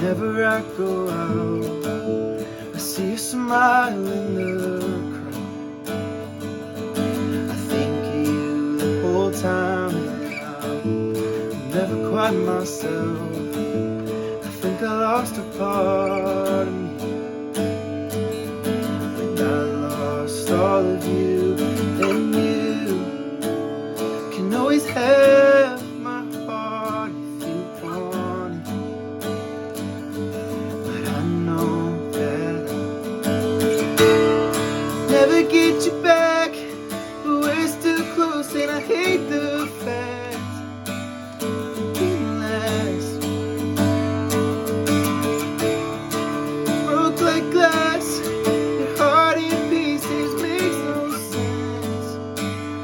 Whenever I go out, I see you smile in the crowd. I think of you the whole time, and I'm never quite myself. I think I lost a part of me when I lost all of you. And you can always have my heart if you want it. But I know that I'll never get you back, but we're still close, and I hate the fact it didn't last. Broke like glass, your heart in pieces, makes no sense,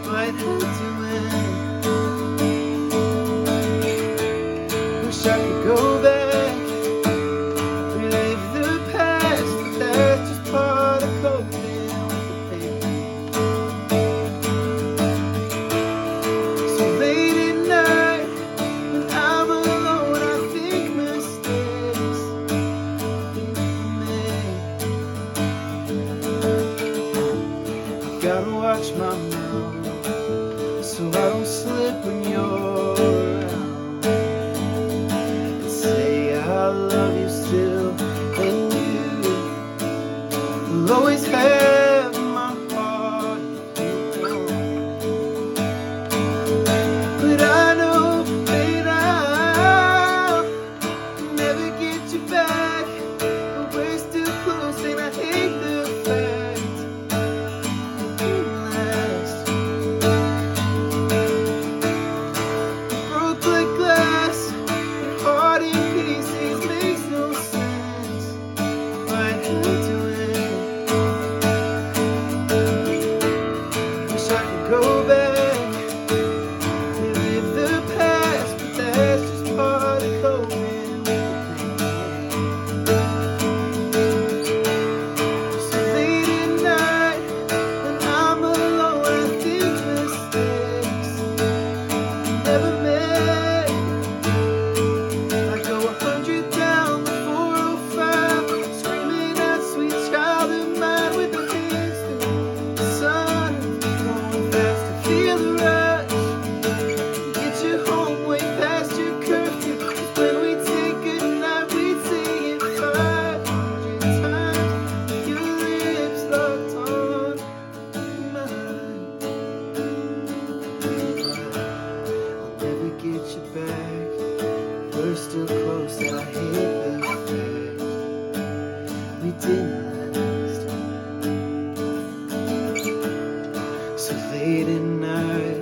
but it had to end. Wish I could go back, relive the past, but that's just part of coping with the pain. So late at night, when I'm alone, I think mistakes we made. I gotta watch my mouth so I don't slip when you're around, and say I love you still, and you will always have my heart if you want. But I know that I'll never get you back, but we're still close, and I hate the fact it didn't last. Broke like glass, your heart in pieces, makes no sense, but it had to end. Wish I could go back, relive the past, but that's just part of coping with the pain. So late at night, when I'm alone, I think mistakes never made. I go 100 down the 405, screaming out, sweet child of mine, with the hands through the sun. Going fast to feel the rush, get you home way past your curfew. 'Cause when we take goodnight, we say it 500 times. Your lips locked on mine. I'll never get you back, we're still close, and I hate the fact we didn't last. So late at night,